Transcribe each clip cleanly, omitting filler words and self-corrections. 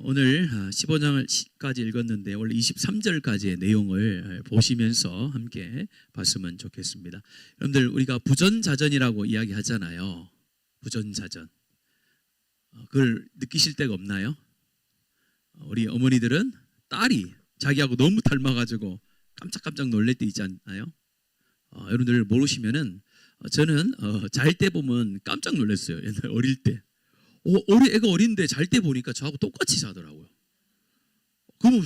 오늘 15장까지 읽었는데 원래 23절까지의 내용을 보시면서 함께 봤으면 좋겠습니다. 여러분들 우리가 부전자전이라고 이야기하잖아요. 부전자전. 그걸 느끼실 때가 없나요? 우리 어머니들은 딸이 자기하고 너무 닮아가지고 깜짝깜짝 놀랄 때 있지 않나요? 여러분들 모르시면은 저는 잘 때 보면 깜짝 놀랐어요. 옛날 어릴 때. 애가 어린데 잘 때 보니까 저하고 똑같이 자더라고요. 그러면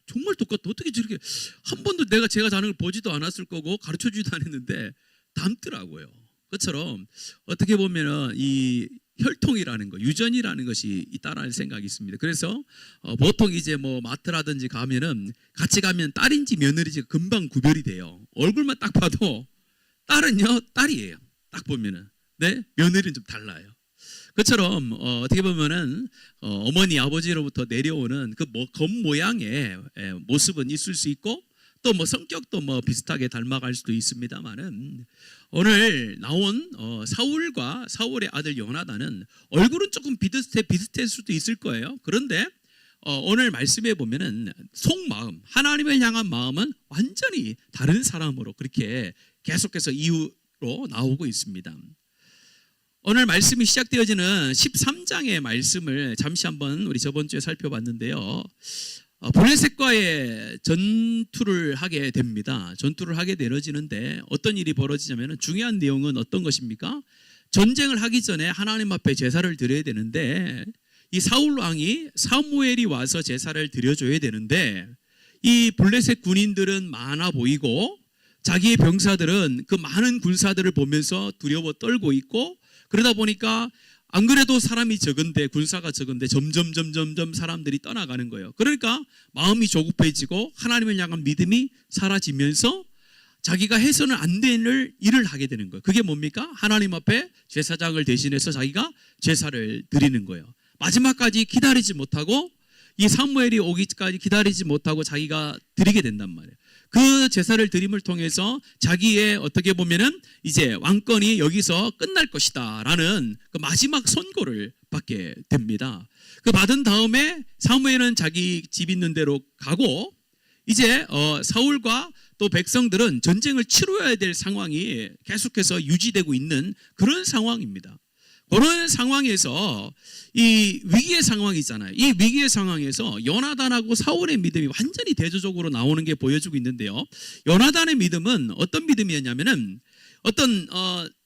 정말 똑같다. 어떻게 저렇게 한 번도 제가 자는 걸 보지도 않았을 거고 가르쳐주지도 않았는데 닮더라고요. 그것처럼 어떻게 보면은 이 혈통이라는 거, 유전이라는 것이 있다라는 생각이 있습니다. 그래서 보통 이제 뭐 마트라든지 가면은 같이 가면 딸인지 며느리인지 금방 구별이 돼요. 얼굴만 딱 봐도 딸은요 딸이에요. 딱 보면은 며느리는 좀 달라요. 그처럼 어떻게 보면은 어머니 아버지로부터 내려오는 그 겉모양의 모습은 있을 수 있고 또 뭐 성격도 뭐 비슷하게 닮아갈 수도 있습니다만은 오늘 나온 사울과 사울의 아들 요나단은 얼굴은 조금 비슷할 수도 있을 거예요. 그런데 오늘 말씀에 보면은 속마음, 하나님을 향한 마음은 완전히 다른 사람으로 그렇게 계속해서 이유로 나오고 있습니다. 오늘 말씀이 시작되어지는 13장의 말씀을 잠시 한번 우리 저번 주에 살펴봤는데요. 블레셋과의 전투를 하게 됩니다. 전투를 하게 되어지는데 어떤 일이 벌어지냐면 중요한 내용은 어떤 것입니까? 전쟁을 하기 전에 하나님 앞에 제사를 드려야 되는데 이 사울 왕이 사무엘이 와서 제사를 드려줘야 되는데 이 블레셋 군인들은 많아 보이고 자기의 병사들은 그 많은 군사들을 보면서 두려워 떨고 있고 그러다 보니까 안 그래도 사람이 적은데 군사가 적은데 점점 사람들이 떠나가는 거예요. 그러니까 마음이 조급해지고 하나님을 향한 믿음이 사라지면서 자기가 해서는 안 되는 일을 하게 되는 거예요. 그게 뭡니까? 하나님 앞에 제사장을 대신해서 자기가 제사를 드리는 거예요. 마지막까지 기다리지 못하고 이 사무엘이 오기까지 기다리지 못하고 자기가 드리게 된단 말이에요. 그 제사를 드림을 통해서 자기의 어떻게 보면은 이제 왕권이 여기서 끝날 것이다 라는 그 마지막 선고를 받게 됩니다. 그 받은 다음에 사무엘은 자기 집 있는 데로 가고 이제 사울과 또 백성들은 전쟁을 치러야 될 상황이 계속해서 유지되고 있는 그런 상황입니다. 그런 상황에서 이 위기의 상황이잖아요. 이 위기의 상황에서 요나단하고 사울의 믿음이 완전히 대조적으로 나오는 게 보여주고 있는데요. 요나단의 믿음은 어떤 믿음이었냐면은 어떤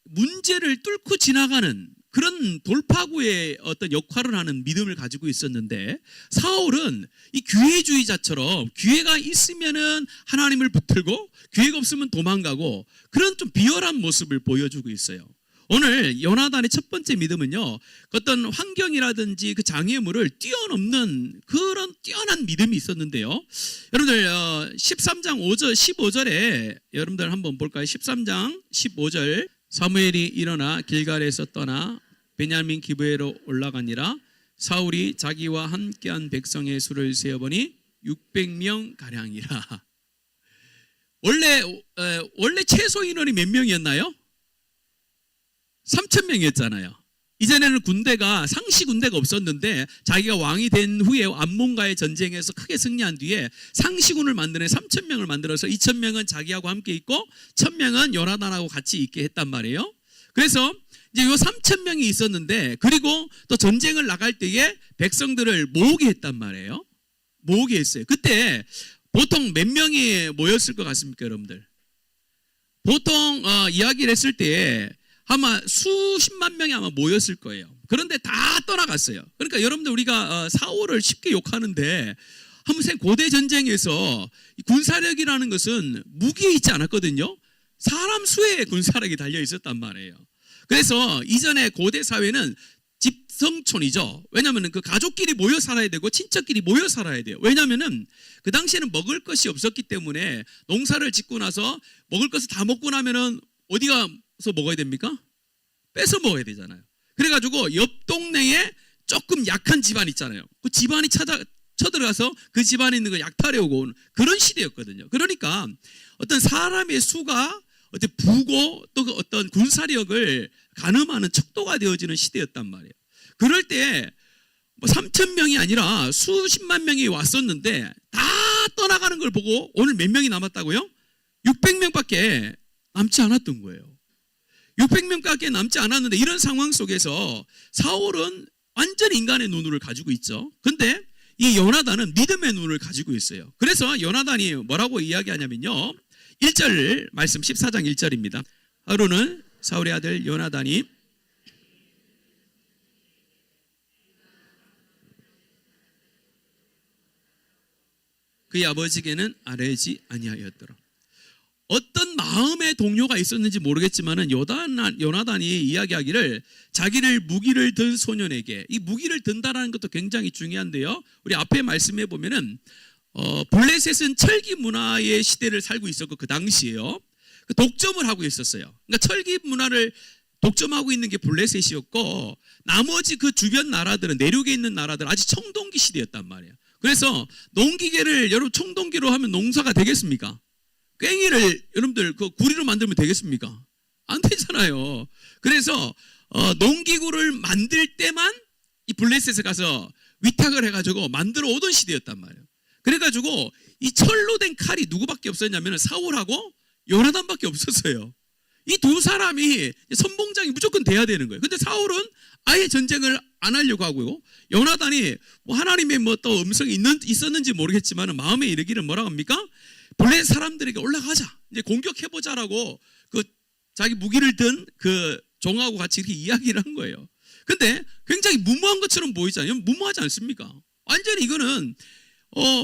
문제를 뚫고 지나가는 그런 돌파구의 어떤 역할을 하는 믿음을 가지고 있었는데 사울은 이 기회주의자처럼 기회가 있으면은 하나님을 붙들고 기회가 없으면 도망가고 그런 좀 비열한 모습을 보여주고 있어요. 오늘 요나단의 첫 번째 믿음은요, 어떤 환경이라든지 그 장애물을 뛰어넘는 그런 뛰어난 믿음이 있었는데요. 여러분들 13장 15절에 여러분들 한번 볼까요? 13장 15절 사무엘이 일어나 길갈에서 떠나 베냐민 기브에로 올라가니라. 사울이 자기와 함께한 백성의 수를 세어보니 600명 가량이라. 원래 최소 인원이 몇 명이었나요? 3,000명이었잖아요. 이전에는 군대가 상시 군대가 없었는데 자기가 왕이 된 후에 암몬과의 전쟁에서 크게 승리한 뒤에 상시군을 만드는 3,000명을 만들어서 2,000명은 자기하고 함께 있고 1,000명은 요나단하고 같이 있게 했단 말이에요. 그래서 이제 요 3,000명이 있었는데 그리고 또 전쟁을 나갈 때에 백성들을 모으게 했단 말이에요. 모으게 했어요. 그때 보통 몇 명이 모였을 것 같습니까, 여러분들? 보통 이야기를 했을 때 아마 수십만 명이 아마 모였을 거예요. 그런데 다 떠나갔어요. 그러니까 여러분들 우리가 사울을 쉽게 욕하는데 한번 고대 전쟁에서 군사력이라는 것은 무기에 있지 않았거든요. 사람 수의 군사력이 달려 있었단 말이에요. 그래서 이전에 고대 사회는 집성촌이죠. 왜냐하면 그 가족끼리 모여 살아야 되고 친척끼리 모여 살아야 돼요. 왜냐하면 그 당시에는 먹을 것이 없었기 때문에 농사를 짓고 나서 먹을 것을 다 먹고 나면은 어디 가서 먹어야 됩니까? 뺏어 먹어야 되잖아요. 그래가지고 옆 동네에 조금 약한 집안 있잖아요. 그 집안이 쳐들어가서 그 집안에 있는 거 약탈해오고 오는 그런 시대였거든요. 그러니까 어떤 사람의 수가 어떤 부고 또 그 어떤 군사력을 가늠하는 척도가 되어지는 시대였단 말이에요. 그럴 때 뭐 3천 명이 아니라 수십만 명이 왔었는데 다 떠나가는 걸 보고 오늘 몇 명이 남았다고요? 600명밖에 남지 않았던 거예요. 600명밖에 남지 않았는데 이런 상황 속에서 사울은 완전 인간의 눈을 가지고 있죠. 근데 이 요나단은 믿음의 눈을 가지고 있어요. 그래서 요나단이 뭐라고 이야기하냐면요, 1절 말씀 14장 1절입니다. 하루는 사울의 아들 요나단이 그의 아버지에게는 아뢰지 아니하였더라. 어떤 마음의 동요가 있었는지 모르겠지만은 요나단이 이야기하기를 자기를 무기를 든 소년에게, 이 무기를 든다라는 것도 굉장히 중요한데요, 우리 앞에 말씀해 보면은 블레셋은 철기 문화의 시대를 살고 있었고 그 당시에요, 그 독점을 하고 있었어요. 그러니까 철기 문화를 독점하고 있는 게 블레셋이었고 나머지 그 주변 나라들은, 내륙에 있는 나라들은 아직 청동기 시대였단 말이에요. 그래서 농기계를 여러분 청동기로 하면 농사가 되겠습니까? 괭이를 여러분들 그 구리로 만들면 되겠습니까? 안 되잖아요. 그래서 농기구를 만들 때만 이 블레셋에 가서 위탁을 해가지고 만들어 오던 시대였단 말이에요. 그래가지고 이 철로 된 칼이 누구밖에 없었냐면 사울하고 요나단밖에 없었어요. 이 두 사람이 선봉장이 무조건 돼야 되는 거예요. 근데 사울은 아예 전쟁을 안 하려고 하고요, 요나단이 뭐 하나님의 뭐 또 음성이 있었는지 모르겠지만 마음에 이르기를 뭐라고 합니까? 블레셋 사람들에게 올라가자, 이제 공격해보자라고 그 자기 무기를 든 그 종하고 같이 이렇게 이야기를 한 거예요. 근데 굉장히 무모한 것처럼 보이잖아요. 무모하지 않습니까? 완전히 이거는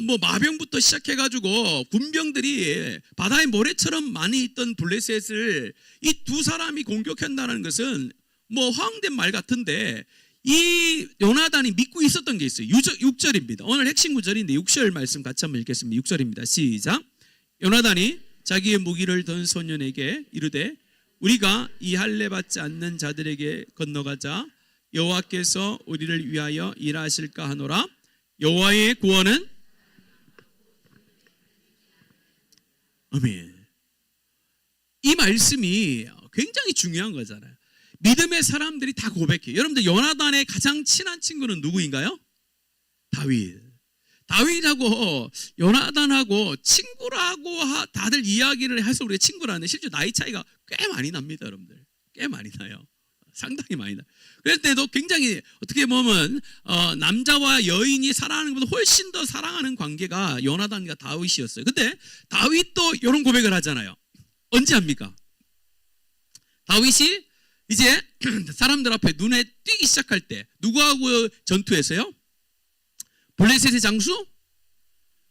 뭐 마병부터 시작해가지고 군병들이 바다의 모래처럼 많이 있던 블레셋을 이 두 사람이 공격한다는 것은 뭐 허황된 말 같은데, 이 요나단이 믿고 있었던 게 있어요. 6절입니다. 오늘 핵심 구절인데 6절 말씀 같이 한번 읽겠습니다. 6절입니다. 시작. 요나단이 자기의 무기를 든 소년에게 이르되 우리가 이 할례 받지 않는 자들에게 건너가자. 여호와께서 우리를 위하여 일하실까 하노라. 여호와의 구원은 아멘. 이 말씀이 굉장히 중요한 거잖아요. 믿음의 사람들이 다 고백해요. 여러분들 요나단의 가장 친한 친구는 누구인가요? 다윗. 다윗하고 요나단하고 친구라고 다들 이야기를 해서 우리가 친구라는데 실제 나이 차이가 꽤 많이 납니다. 여러분들 꽤 많이 나요. 상당히 많이 나요. 그럴 때도 굉장히 어떻게 보면 남자와 여인이 사랑하는 것보다 훨씬 더 사랑하는 관계가 요나단과 다윗이었어요. 근데 다윗도 이런 고백을 하잖아요. 언제 합니까? 다윗이 이제 사람들 앞에 눈에 띄기 시작할 때 누구하고 전투했어요? 블레셋의 장수?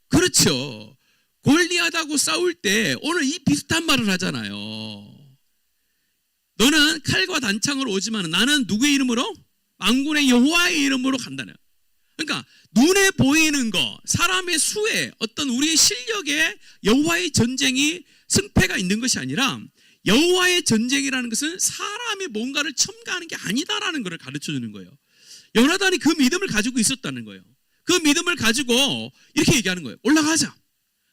그렇죠. 골리앗하고 싸울 때 오늘 이 비슷한 말을 하잖아요. 너는 칼과 단창으로 오지만 나는 누구의 이름으로? 만군의 여호와의 이름으로 간다는. 그러니까 눈에 보이는 거, 사람의 수에, 어떤 우리의 실력에 여호와의 전쟁이 승패가 있는 것이 아니라 여호와의 전쟁이라는 것은 사람이 뭔가를 첨가하는 게 아니다라는 것을 가르쳐주는 거예요. 요나단이 그 믿음을 가지고 있었다는 거예요. 그 믿음을 가지고 이렇게 얘기하는 거예요. 올라가자.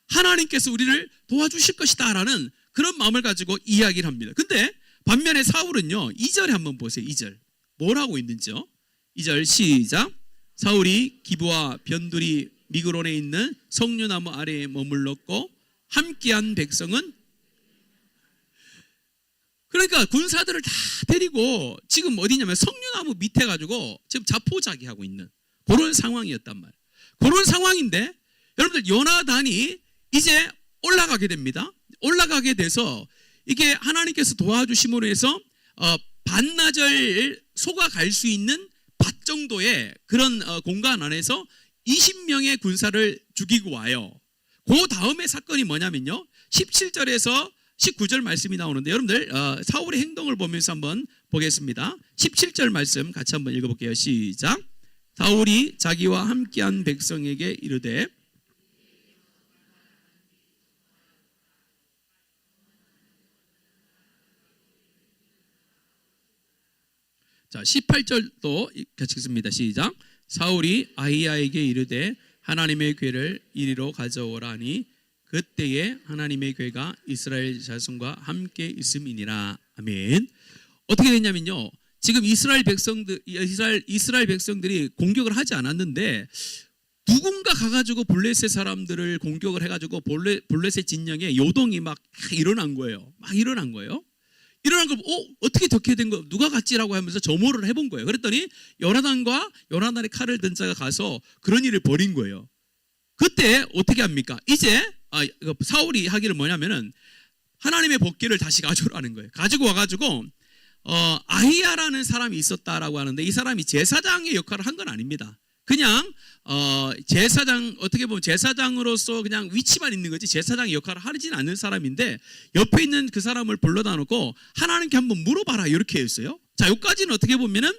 하나님께서 우리를 도와주실 것이다 라는 그런 마음을 가지고 이야기를 합니다. 근데 반면에 사울은요, 2절에 한번 보세요. 2절 뭘 하고 있는지요? 2절 시작. 사울이 기브와 변두리 미그론에 있는 석류나무 아래에 머물렀고 함께한 백성은, 그러니까 군사들을 다 데리고 지금 어디냐면 석류나무 밑에 가지고 지금 자포자기하고 있는 그런 상황이었단 말이에요. 그런 상황인데 여러분들 요나단이 이제 올라가게 됩니다. 올라가게 돼서 이게 하나님께서 도와주심으로 해서 반나절 소가 갈 수 있는 밭 정도의 그런 공간 안에서 20명의 군사를 죽이고 와요. 그 다음에 사건이 뭐냐면요, 17절에서 19절 말씀이 나오는데 여러분들 사울의 행동을 보면서 한번 보겠습니다. 17절 말씀 같이 한번 읽어볼게요. 시작. 사울이 자기와 함께한 백성에게 이르되, 자 18절도 같이 읽습니다. 시작. 사울이 아히야에게 이르되 하나님의 궤를 이리로 가져오라 하니 그때에 하나님의 궤가 이스라엘 자손과 함께 있음이니라. 아멘. 어떻게 됐냐면요, 지금 이스라엘 백성들이 공격을 하지 않았는데 누군가 가가지고 블레셋 사람들을 공격을 해가지고 블레셋 진영에 요동이 막 일어난 거예요. 일어난 거, 어떻게 덕게 된 거, 누가 갔지라고 하면서 점호를 해본 거예요. 그랬더니 요나단의 칼을 든 자가 가서 그런 일을 벌인 거예요. 그때 어떻게 합니까? 이제 사울이 하기를 뭐냐면은 하나님의 법궤를 다시 가져오라는 거예요. 가지고 와가지고 아히야라는 사람이 있었다라고 하는데 이 사람이 제사장의 역할을 한 건 아닙니다. 그냥 제사장, 어떻게 보면 제사장으로서 그냥 위치만 있는 거지 제사장의 역할을 하진 않는 사람인데 옆에 있는 그 사람을 불러다 놓고 하나님께 한번 물어봐라 이렇게 했어요. 자, 여기까지는 어떻게 보면은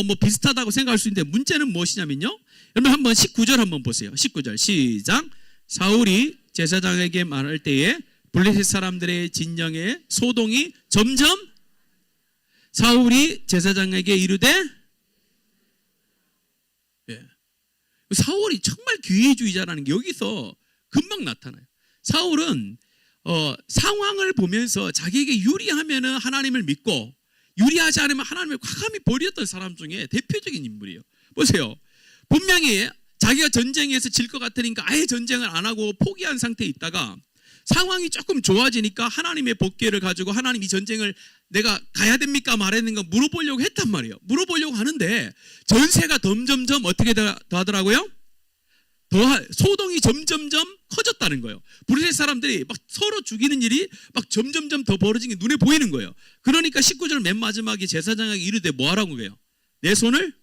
뭐 비슷하다고 생각할 수 있는데 문제는 무엇이냐면요. 여러분 한번 19절 한번 보세요. 19절 시작. 사울이 제사장에게 말할 때에 블레셋 사람들의 진영에 소동이 점점 사울이 제사장에게 이르되 사울이 정말 기회주의자라는 게 여기서 금방 나타나요. 사울은 상황을 보면서 자기에게 유리하면은 하나님을 믿고 유리하지 않으면 하나님을 과감히 버렸던 사람 중에 대표적인 인물이에요. 보세요. 분명히 자기가 전쟁에서 질 것 같으니까 아예 전쟁을 안 하고 포기한 상태에 있다가 상황이 조금 좋아지니까 하나님의 법궤를 가지고 하나님 이 전쟁을 내가 가야 됩니까 말아야 됩니까 물어보려고 했단 말이에요. 물어보려고 하는데 전세가 점점점 어떻게 하더라고요? 소동이 점점점 커졌다는 거예요. 블레셋 사람들이 막 서로 죽이는 일이 막 점점점 더 벌어지는 게 눈에 보이는 거예요. 그러니까 19절 맨 마지막에 제사장에게 이르되 뭐 하라고 해요? 내 손을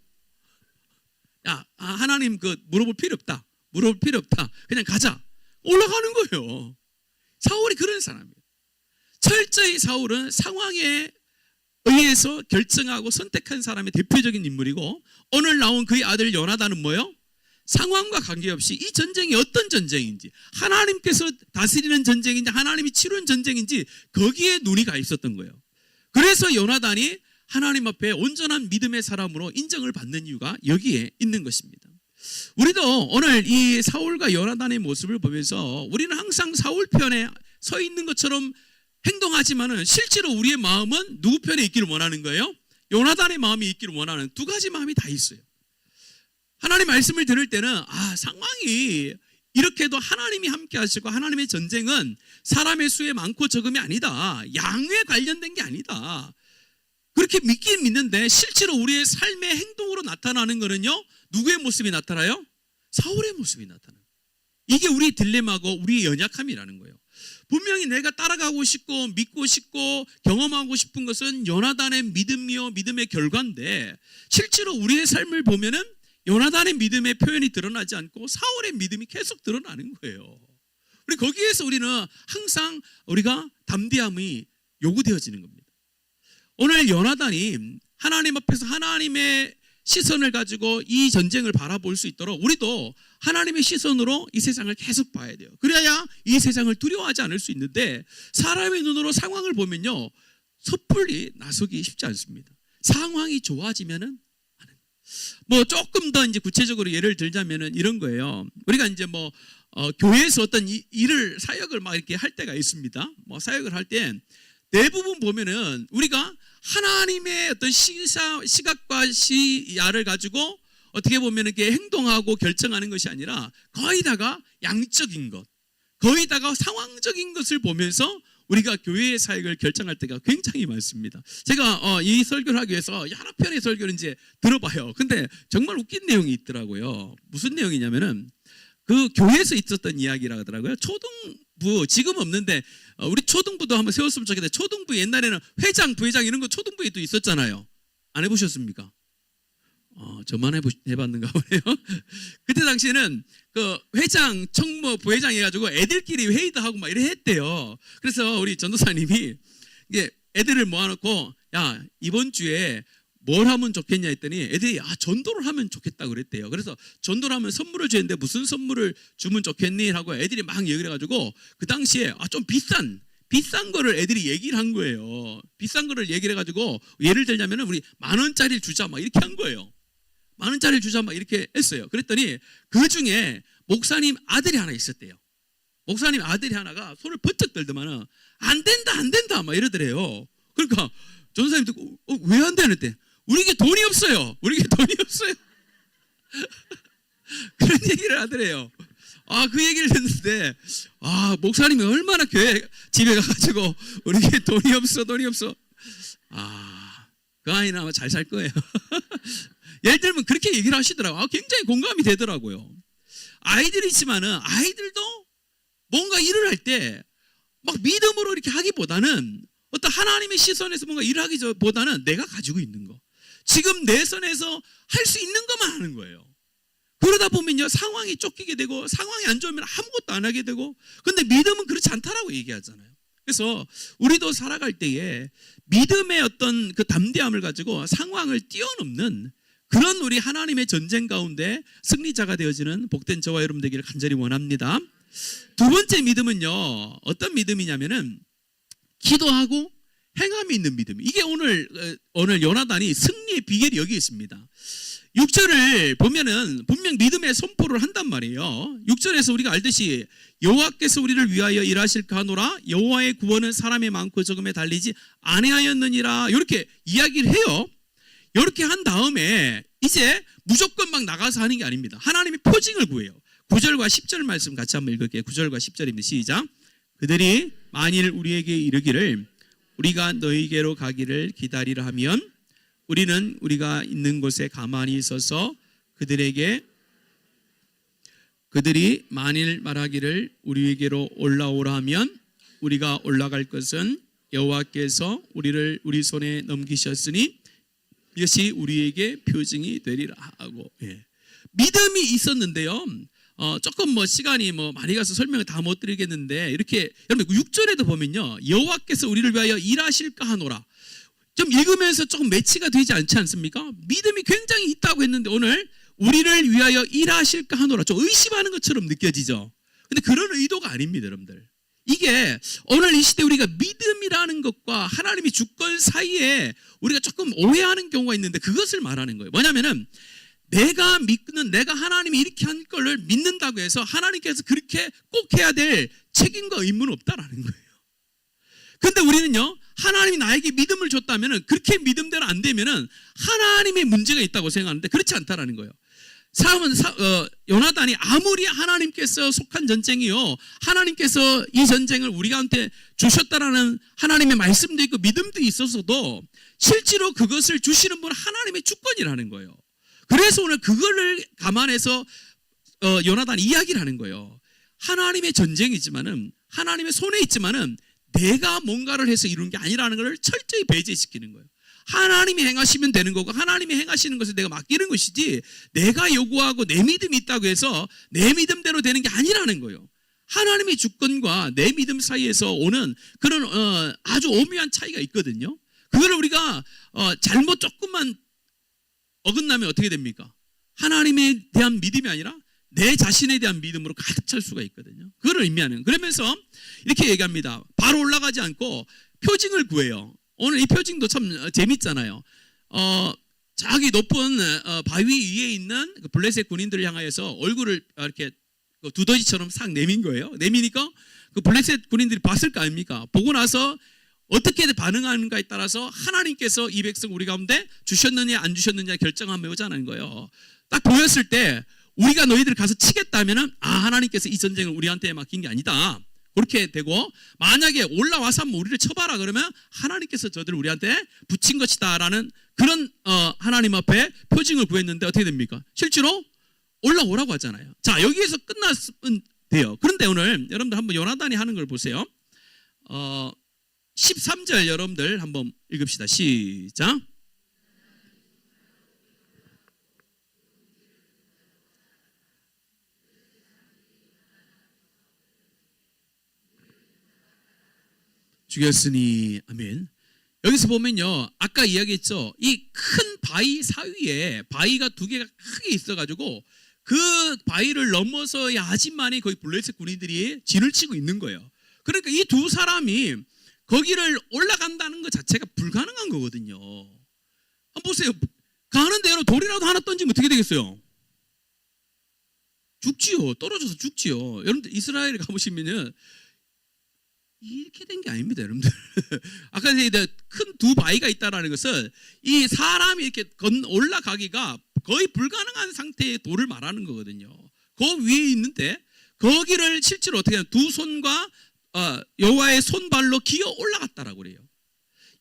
하나님 물어볼 필요 없다. 그냥 가자. 올라가는 거예요. 사울이 그런 사람이에요. 철저히 사울은 상황에 의해서 결정하고 선택한 사람의 대표적인 인물이고 오늘 나온 그의 아들 요나단은 뭐예요? 상황과 관계없이 이 전쟁이 어떤 전쟁인지 하나님께서 다스리는 전쟁인지 하나님이 치르는 전쟁인지 거기에 눈이 가 있었던 거예요. 그래서 요나단이 하나님 앞에 온전한 믿음의 사람으로 인정을 받는 이유가 여기에 있는 것입니다. 우리도 오늘 이 사울과 요나단의 모습을 보면서 우리는 항상 사울 편에 서 있는 것처럼 행동하지만은 실제로 우리의 마음은 누구 편에 있기를 원하는 거예요? 요나단의 마음이 있기를 원하는 두 가지 마음이 다 있어요. 하나님 말씀을 들을 때는 상황이 이렇게도 하나님이 함께 하시고 하나님의 전쟁은 사람의 수에 많고 적음이 아니다. 양에 관련된 게 아니다. 그렇게 믿긴 믿는데 실제로 우리의 삶의 행동으로 나타나는 거는요. 누구의 모습이 나타나요? 사울의 모습이 나타나요. 이게 우리의 딜레마고 우리의 연약함이라는 거예요. 분명히 내가 따라가고 싶고 믿고 싶고 경험하고 싶은 것은 요나단의 믿음이요 믿음의 결과인데 실제로 우리의 삶을 보면은 요나단의 믿음의 표현이 드러나지 않고 사울의 믿음이 계속 드러나는 거예요. 우리 거기에서 우리는 항상 우리가 담대함이 요구되어지는 겁니다. 오늘 요나단이 하나님 앞에서 하나님의 시선을 가지고 이 전쟁을 바라볼 수 있도록 우리도 하나님의 시선으로 이 세상을 계속 봐야 돼요. 그래야 이 세상을 두려워하지 않을 수 있는데 사람의 눈으로 상황을 보면요 섣불리 나서기 쉽지 않습니다. 상황이 좋아지면은 뭐 조금 더 이제 구체적으로 예를 들자면은 이런 거예요. 우리가 이제 교회에서 어떤 일을 사역을 막 이렇게 할 때가 있습니다. 사역을 할 때 대부분 보면은 우리가 하나님의 어떤 시각과 시야를 가지고 어떻게 보면 이렇게 행동하고 결정하는 것이 아니라 거의 다가 양적인 것, 거의 다가 상황적인 것을 보면서 우리가 교회의 사역을 결정할 때가 굉장히 많습니다. 제가 이 설교를 하기 위해서 여러 편의 설교를 이제 들어봐요. 근데 정말 웃긴 내용이 있더라고요. 무슨 내용이냐면은 그 교회에서 있었던 이야기라 하더라고요. 초등부 지금 없는데 우리 초등부도 한번 세웠으면 좋겠는데 초등부 옛날에는 회장, 부회장 이런 거 초등부에 또 있었잖아요. 안 해보셨습니까? 저만 해봤는가 보네요. 그때 당시에는 그 회장, 청무, 부회장 해가지고 애들끼리 회의도 하고 막 이래 했대요. 그래서 우리 전도사님이 이게 애들을 모아놓고 야 이번 주에 뭘 하면 좋겠냐 했더니 애들이 전도를 하면 좋겠다 그랬대요. 그래서 전도를 하면 선물을 주는데 무슨 선물을 주면 좋겠니? 하고 애들이 막 얘기를 해가지고 그 당시에 좀 비싼 거를 애들이 얘기를 한 거예요. 비싼 거를 얘기를 해가지고 예를 들자면 우리 10,000원짜리를 주자 막 이렇게 한 거예요. 10,000원짜리를 주자 막 이렇게 했어요. 그랬더니 그 중에 목사님 아들이 하나 있었대요. 목사님 아들이 하나가 손을 번쩍 들더만은 안 된다 막 이러더래요. 그러니까 전도사님 듣고 왜 안 되는데 우리에게 돈이 없어요. 우리에게 돈이 없어요. 그런 얘기를 하더래요. 그 얘기를 듣는데, 목사님이 얼마나 교회 집에 가가지고 우리에게 돈이 없어. 그 아이는 아마 잘 살 거예요. 예를 들면 그렇게 얘기를 하시더라고요. 굉장히 공감이 되더라고요. 아이들이지만은 아이들도 뭔가 일을 할 때 막 믿음으로 이렇게 하기보다는 어떤 하나님의 시선에서 뭔가 일을 하기보다는 내가 가지고 있는 거, 지금 내 선에서 할 수 있는 것만 하는 거예요. 그러다 보면요, 상황이 쫓기게 되고 상황이 안 좋으면 아무것도 안 하게 되고. 근데 믿음은 그렇지 않다라고 얘기하잖아요. 그래서 우리도 살아갈 때에 믿음의 어떤 그 담대함을 가지고 상황을 뛰어넘는 그런 우리 하나님의 전쟁 가운데 승리자가 되어지는 복된 저와 여러분 되기를 간절히 원합니다. 두 번째 믿음은요, 어떤 믿음이냐면은 기도하고 행함이 있는 믿음. 이게 오늘 요나단이 승리의 비결이 여기 있습니다. 6절을 보면은 분명 믿음의 선포를 한단 말이에요. 6절에서 우리가 알듯이 여호와께서 우리를 위하여 일하실까 하노라, 여호와의 구원은 사람의 많고 적음에 달리지 아니하였느니라, 이렇게 이야기를 해요. 이렇게 한 다음에 이제 무조건 막 나가서 하는 게 아닙니다. 하나님이 표징을 구해요. 9절과 10절 말씀 같이 한번 읽을게요. 9절과 10절입니다. 시작. 그들이 만일 우리에게 이르기를 우리가 너희에게로 가기를 기다리라 하면 우리는 우리가 있는 곳에 가만히 있어서 그들이 만일 말하기를 우리에게로 올라오라 하면 우리가 올라갈 것은 여호와께서 우리를 우리 손에 넘기셨으니 이것이 우리에게 표징이 되리라 하고. 믿음이 있었는데요, 조금 시간이 많이 가서 설명을 다 못 드리겠는데, 이렇게 여러분 6절에도 보면요, 여호와께서 우리를 위하여 일하실까 하노라. 좀 읽으면서 조금 매치가 되지 않지 않습니까? 믿음이 굉장히 있다고 했는데 오늘 우리를 위하여 일하실까 하노라, 좀 의심하는 것처럼 느껴지죠. 근데 그런 의도가 아닙니다, 여러분들. 이게 오늘 이 시대 우리가 믿음이라는 것과 하나님의 주권 사이에 우리가 조금 오해하는 경우가 있는데, 그것을 말하는 거예요. 뭐냐면은 내가 하나님이 이렇게 한 걸 믿는다고 해서 하나님께서 그렇게 꼭 해야 될 책임과 의무는 없다라는 거예요. 근데 우리는요, 하나님이 나에게 믿음을 줬다면은, 그렇게 믿음대로 안 되면은 하나님의 문제가 있다고 생각하는데 그렇지 않다라는 거예요. 요나단이 아무리 하나님께서 속한 전쟁이요, 하나님께서 이 전쟁을 우리한테 주셨다라는 하나님의 말씀도 있고 믿음도 있어서도 실제로 그것을 주시는 분은 하나님의 주권이라는 거예요. 그래서 오늘 그거를 감안해서 요나단이 이야기를 하는 거예요. 하나님의 전쟁이지만은, 하나님의 손에 있지만은 내가 뭔가를 해서 이루는 게 아니라는 것을 철저히 배제시키는 거예요. 하나님이 행하시면 되는 거고, 하나님이 행하시는 것을 내가 맡기는 것이지, 내가 요구하고 내 믿음이 있다고 해서 내 믿음대로 되는 게 아니라는 거예요. 하나님의 주권과 내 믿음 사이에서 오는 그런 아주 오묘한 차이가 있거든요. 그걸 우리가 잘못 조금만 어긋나면 어떻게 됩니까? 하나님에 대한 믿음이 아니라 내 자신에 대한 믿음으로 가득 찰 수가 있거든요. 그걸 의미하는. 그러면서 이렇게 얘기합니다. 바로 올라가지 않고 표징을 구해요. 오늘 이 표징도 참 재밌잖아요. 저기 높은 바위 위에 있는 그 블레셋 군인들을 향하여서 얼굴을 이렇게 두더지처럼 싹 내민 거예요. 내미니까 그 블레셋 군인들이 봤을 거 아닙니까? 보고 나서 어떻게 반응하는가에 따라서 하나님께서 이 백성 우리 가운데 주셨느냐 안 주셨느냐 결정하면 오자는 거예요. 딱 보였을 때 우리가 너희들 가서 치겠다면은 하나님께서 이 전쟁을 우리한테 맡긴 게 아니다. 그렇게 되고, 만약에 올라와서 한번 우리를 쳐봐라 그러면 하나님께서 저들을 우리한테 붙인 것이다라는 그런 하나님 앞에 표징을 구했는데 어떻게 됩니까? 실제로 올라오라고 하잖아요. 자, 여기에서 끝났으면 돼요. 그런데 오늘 여러분들 한번 요나단이 하는 걸 보세요. 13절 여러분들 한번 읽읍시다. 시작. 죽였으니. 아멘. 여기서 보면요, 아까 이야기했죠. 이 큰 바위 사이에 바위가 두 개가 크게 있어가지고 그 바위를 넘어서야지만이 거기 블레셋 군인들이 진을 치고 있는 거예요. 그러니까 이 두 사람이 거기를 올라간다는 것 자체가 불가능한 거거든요. 한번 보세요. 가는 대로 돌이라도 하나 던지면 어떻게 되겠어요? 죽지요. 떨어져서 죽지요. 여러분들 이스라엘에 가보시면은 이렇게 된 게 아닙니다, 여러분들. 아까 큰 두 바위가 있다라는 것은 이 사람이 이렇게 올라가기가 거의 불가능한 상태의 돌을 말하는 거거든요. 그 위에 있는데 거기를 실제로 어떻게 하면 두 손과 여호와의 손발로 기어 올라갔다라고 그래요.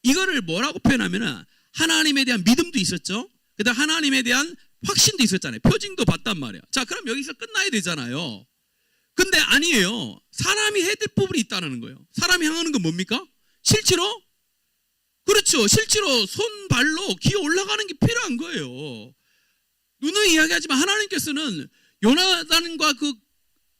이거를 뭐라고 표현하면은 하나님에 대한 믿음도 있었죠. 그다음 하나님에 대한 확신도 있었잖아요. 표징도 봤단 말이에요. 자, 그럼 여기서 끝나야 되잖아요. 근데 아니에요. 사람이 해야 될 부분이 있다는 거예요. 사람이 향하는 건 뭡니까? 실제로? 그렇죠. 실제로 손발로 기어 올라가는 게 필요한 거예요. 누누이 이야기하지만 하나님께서는 요나단과 그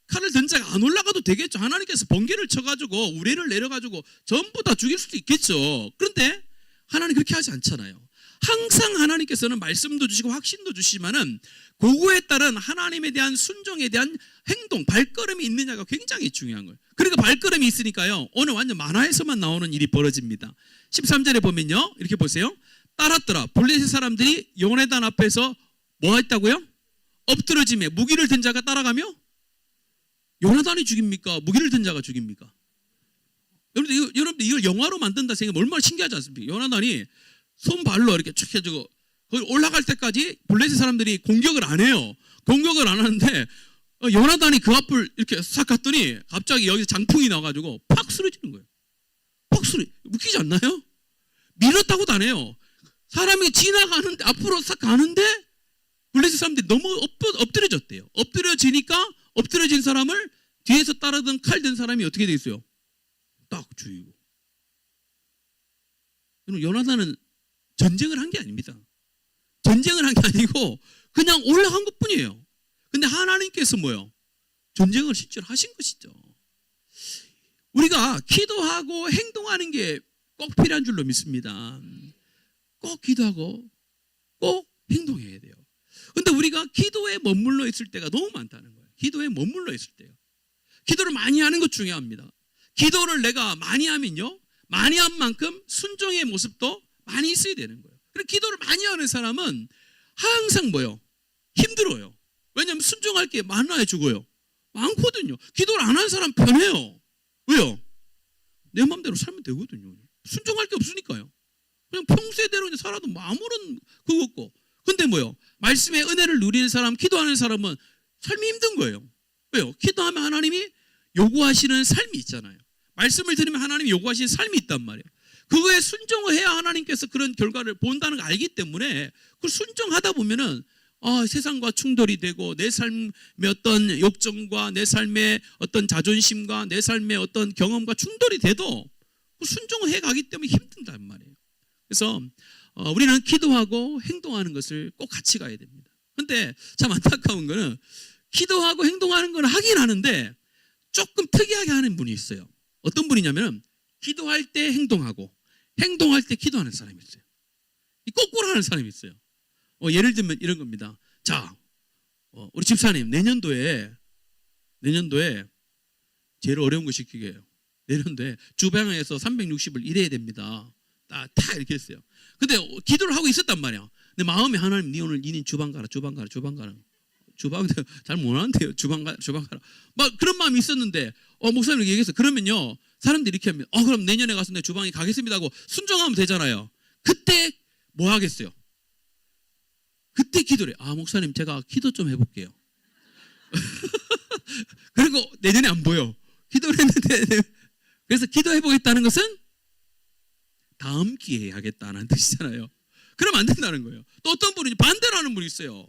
칼을 든 자가 안 올라가도 되겠죠. 하나님께서 번개를 쳐가지고 우레를 내려가지고 전부 다 죽일 수도 있겠죠. 그런데 하나님 그렇게 하지 않잖아요. 항상 하나님께서는 말씀도 주시고 확신도 주시지만은 그거에 따른 하나님에 대한 순종에 대한 행동, 발걸음이 있느냐가 굉장히 중요한 거예요. 그러니까 발걸음이 있으니까요, 오늘 완전 만화에서만 나오는 일이 벌어집니다. 13절에 보면요, 이렇게 보세요. 따랐더라. 블레셋 사람들이 요나단 앞에서 뭐 했다고요? 엎드러짐에 무기를 든 자가 따라가며 요나단이 죽입니까? 무기를 든 자가 죽입니까? 여러분들 이걸 영화로 만든다 생각하면 얼마나 신기하지 않습니까? 요나단이 손발로 이렇게 쭉 해주고 거기 올라갈 때까지 블레셋 사람들이 공격을 안 해요. 공격을 안 하는데 요나단이 그 앞을 이렇게 싹 갔더니 갑자기 여기서 장풍이 나와가지고 팍 쓰러지는 거예요. 팍 웃기지 않나요? 밀었다고도 안 해요. 사람이 지나가는데 앞으로 싹 가는데 블레셋 사람들이 너무 엎드려졌대요. 엎드려지니까 엎드려진 사람을 뒤에서 따르던 칼 든 사람이 어떻게 돼 있어요? 딱 죽이고. 요나단은 전쟁을 한 게 아닙니다. 전쟁을 한 게 아니고 그냥 올라간 것뿐이에요. 근데 하나님께서 뭐요? 전쟁을 실제로 하신 것이죠. 우리가 기도하고 행동하는 게 꼭 필요한 줄로 믿습니다. 꼭 기도하고 꼭 행동해야 돼요. 근데 우리가 기도에 머물러 있을 때가 너무 많다는 거예요. 기도에 머물러 있을 때요. 기도를 많이 하는 것 중요합니다. 기도를 내가 많이 하면요, 많이 한 만큼 순종의 모습도 많이 있어야 되는 거예요. 그리고 기도를 많이 하는 사람은 항상 뭐요? 힘들어요. 왜냐하면 순종할 게 많아야 죽어요. 많거든요. 기도를 안 하는 사람 편해요. 왜요? 내 마음대로 살면 되거든요. 순종할 게 없으니까요. 그냥 평소대로 그냥 살아도 뭐 아무런 그거 없고. 근데 뭐요? 말씀의 은혜를 누리는 사람, 기도하는 사람은 삶이 힘든 거예요. 왜요? 기도하면 하나님이 요구하시는 삶이 있잖아요. 말씀을 들으면 하나님이 요구하시는 삶이 있단 말이에요. 그거에 순종을 해야 하나님께서 그런 결과를 본다는 걸 알기 때문에 그 순종하다 보면은 세상과 충돌이 되고 내 삶의 어떤 욕정과 내 삶의 어떤 자존심과 내 삶의 어떤 경험과 충돌이 돼도 그 순종을 해가기 때문에 힘든단 말이에요. 그래서 우리는 기도하고 행동하는 것을 꼭 같이 가야 됩니다. 근데 참 안타까운 거는 기도하고 행동하는 건 하긴 하는데 조금 특이하게 하는 분이 있어요. 어떤 분이냐면 기도할 때 행동하고 행동할 때 기도하는 사람이 있어요. 거꾸로 하는 사람이 있어요. 예를 들면 이런 겁니다. 자, 우리 집사님 내년도에 제일 어려운 거 시키게요. 내년도에 주방에서 360일 일해야 됩니다. 다 이렇게 했어요. 근데 기도를 하고 있었단 말이야. 근데 마음에 하나님, 니 오늘 니는 주방 가라. 주방 잘 못하는데요. 주방 가라. 막 그런 마음이 있었는데 목사님 이렇게 얘기했어요. 그러면요, 사람들이 이렇게 하면 그럼 내년에 가서 내 주방에 가겠습니다 하고 순종하면 되잖아요. 그때 뭐 하겠어요? 그때 기도를 목사님 제가 기도 좀 해볼게요. 그리고 내년에 안 보여. 기도를 했는데 그래서 기도해보겠다는 것은 다음 기회에 하겠다는 뜻이잖아요. 그러면 안 된다는 거예요. 또 어떤 분이 반대로 하는 분이 있어요.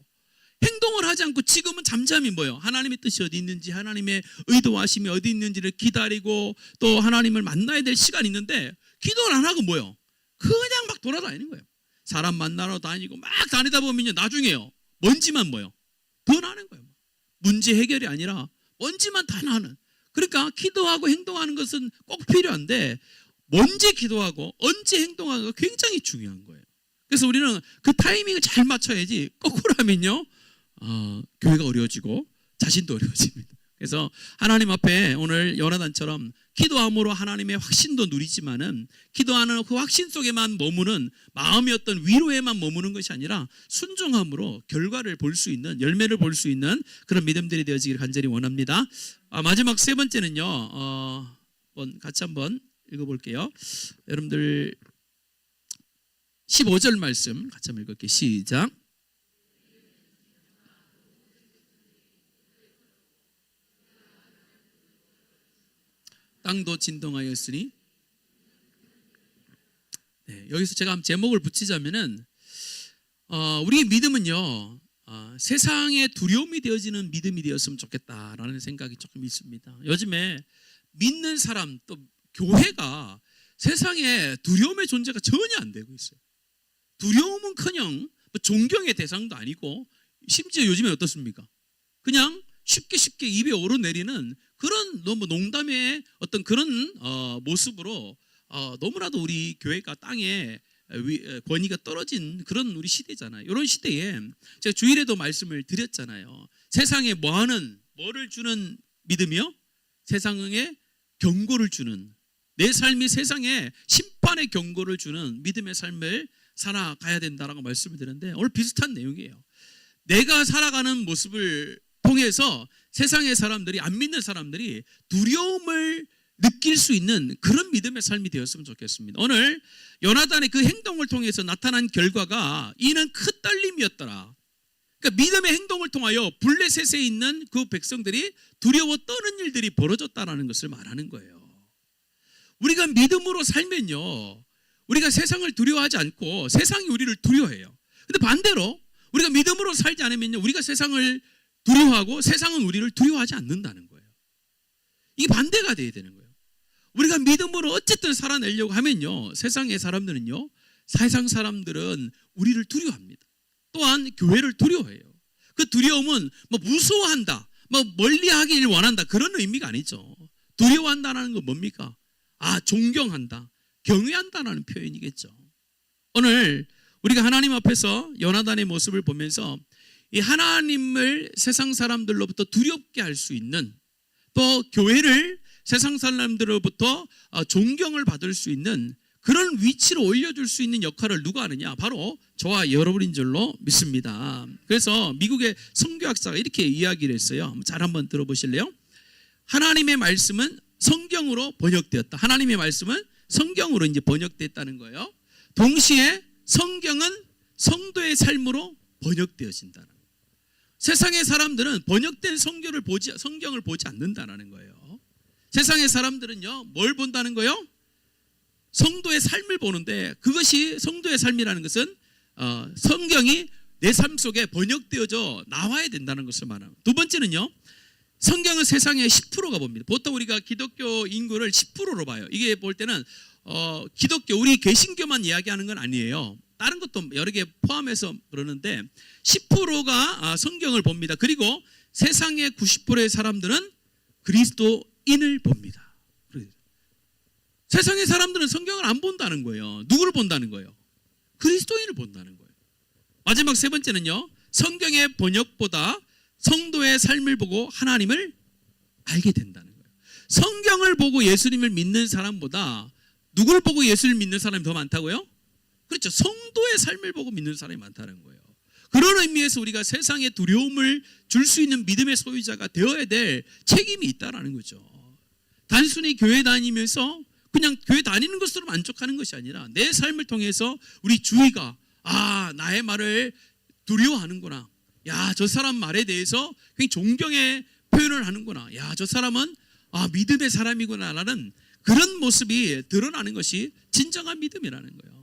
행동을 하지 않고 지금은 잠잠히 뭐예요? 하나님의 뜻이 어디 있는지, 하나님의 의도하심이 어디 있는지를 기다리고 또 하나님을 만나야 될 시간이 있는데 기도를 안 하고 뭐예요? 그냥 막 돌아다니는 거예요. 사람 만나러 다니고 막 다니다 보면요, 나중에요, 먼지만 뭐예요? 더 나는 거예요. 문제 해결이 아니라 먼지만 다 나는. 그러니까 기도하고 행동하는 것은 꼭 필요한데 언제 기도하고 언제 행동하고가 굉장히 중요한 거예요. 그래서 우리는 그 타이밍을 잘 맞춰야지 거꾸로 하면요, 교회가 어려워지고 자신도 어려워집니다. 그래서 하나님 앞에 오늘 요나단처럼 기도함으로 하나님의 확신도 누리지만은 기도하는 그 확신 속에만 머무는 마음의 어떤 위로에만 머무는 것이 아니라 순종함으로 결과를 볼 수 있는, 열매를 볼 수 있는 그런 믿음들이 되어지기를 간절히 원합니다. 마지막 세 번째는요, 같이 한번 읽어볼게요. 여러분들 15절 말씀 같이 한번 읽을게요. 시작. 땅도 진동하였으니. 네, 여기서 제가 한번 제목을 붙이자면은 우리의 믿음은요, 세상에 두려움이 되어지는 믿음이 되었으면 좋겠다라는 생각이 조금 있습니다. 요즘에 믿는 사람 또 교회가 세상에 두려움의 존재가 전혀 안 되고 있어요. 두려움은커녕 존경의 대상도 아니고, 심지어 요즘에 어떻습니까? 그냥 쉽게 입에 오르내리는 그런 너무 농담의 어떤 그런 모습으로 너무나도 우리 교회가 땅에 권위가 떨어진 그런 우리 시대잖아요. 이런 시대에 제가 주일에도 말씀을 드렸잖아요. 세상에 뭐를 주는 믿음이요? 세상에 경고를 주는, 내 삶이 세상에 심판의 경고를 주는 믿음의 삶을 살아가야 된다라고 말씀을 드렸는데, 오늘 비슷한 내용이에요. 내가 살아가는 모습을 통해서 세상의 사람들이, 안 믿는 사람들이 두려움을 느낄 수 있는 그런 믿음의 삶이 되었으면 좋겠습니다. 오늘 요나단의 그 행동을 통해서 나타난 결과가 이는 큰 떨림이었더라. 그러니까 믿음의 행동을 통하여 블레셋에 있는 그 백성들이 두려워 떠는 일들이 벌어졌다는 것을 말하는 거예요. 우리가 믿음으로 살면요, 우리가 세상을 두려워하지 않고 세상이 우리를 두려워해요. 근데 반대로 우리가 믿음으로 살지 않으면요, 우리가 세상을 두려워하고 세상은 우리를 두려워하지 않는다는 거예요. 이게 반대가 돼야 되는 거예요. 우리가 믿음으로 어쨌든 살아내려고 하면요, 세상 사람들은 우리를 두려워합니다. 또한 교회를 두려워해요. 그 두려움은 무서워한다, 멀리하기를 원한다, 그런 의미가 아니죠. 두려워한다는 건 뭡니까? 존경한다, 경외한다는 표현이겠죠. 오늘 우리가 하나님 앞에서 요나단의 모습을 보면서 이 하나님을 세상 사람들로부터 두렵게 할 수 있는, 또 교회를 세상 사람들로부터 존경을 받을 수 있는 그런 위치로 올려줄 수 있는 역할을 누가 하느냐? 바로 저와 여러분인 줄로 믿습니다. 그래서 미국의 성교학자가 이렇게 이야기를 했어요. 잘 한번 들어보실래요? 하나님의 말씀은 성경으로 번역되었다. 하나님의 말씀은 성경으로 이제 번역됐다는 거예요. 동시에 성경은 성도의 삶으로 번역되어진다는 거예요. 세상의 사람들은 번역된 성경을 보지 않는다는 거예요. 세상의 사람들은요, 뭘 본다는 거예요? 성도의 삶을 보는데, 그것이 성도의 삶이라는 것은 성경이 내 삶 속에 번역되어져 나와야 된다는 것을 말합니다. 두 번째는요, 성경은 세상의 10%가 봅니다. 보통 우리가 기독교 인구를 10%로 봐요. 이게 볼 때는 우리 개신교만 이야기하는 건 아니에요. 다른 것도 여러 개 포함해서 그러는데 10%가 성경을 봅니다. 그리고 세상의 90%의 사람들은 그리스도인을 봅니다. 세상의 사람들은 성경을 안 본다는 거예요. 누구를 본다는 거예요? 그리스도인을 본다는 거예요. 마지막 세 번째는요, 성경의 번역보다 성도의 삶을 보고 하나님을 알게 된다는 거예요. 성경을 보고 예수님을 믿는 사람보다 누구를 보고 예수를 믿는 사람이 더 많다고요? 그렇죠. 성도의 삶을 보고 믿는 사람이 많다는 거예요. 그런 의미에서 우리가 세상에 두려움을 줄 수 있는 믿음의 소유자가 되어야 될 책임이 있다는 거죠. 단순히 교회 다니면서 그냥 교회 다니는 것으로 만족하는 것이 아니라 내 삶을 통해서 우리 주위가 나의 말을 두려워하는구나, 저 사람 말에 대해서 굉장히 존경의 표현을 하는구나, 저 사람은 믿음의 사람이구나 라는 그런 모습이 드러나는 것이 진정한 믿음이라는 거예요.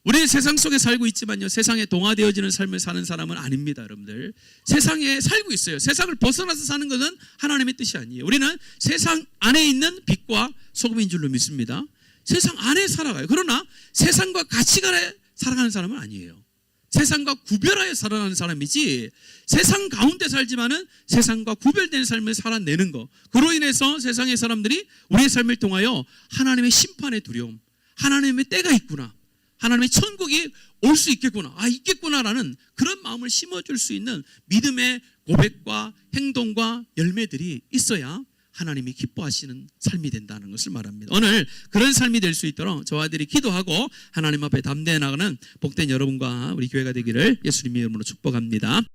우리는 세상 속에 살고 있지만요, 세상에 동화되어지는 삶을 사는 사람은 아닙니다. 여러분들, 세상에 살고 있어요. 세상을 벗어나서 사는 것은 하나님의 뜻이 아니에요. 우리는 세상 안에 있는 빛과 소금인 줄로 믿습니다. 세상 안에 살아가요. 그러나 세상과 같이 살아가는 사람은 아니에요. 세상과 구별하여 살아가는 사람이지, 세상 가운데 살지만은 세상과 구별된 삶을 살아내는 것, 그로 인해서 세상의 사람들이 우리의 삶을 통하여 하나님의 심판의 두려움, 하나님의 때가 있구나, 하나님의 천국이 올 수 있겠구나, 있겠구나라는 그런 마음을 심어줄 수 있는 믿음의 고백과 행동과 열매들이 있어야 하나님이 기뻐하시는 삶이 된다는 것을 말합니다. 오늘 그런 삶이 될 수 있도록 저와 아들이 기도하고 하나님 앞에 담대해 나가는 복된 여러분과 우리 교회가 되기를 예수님의 이름으로 축복합니다.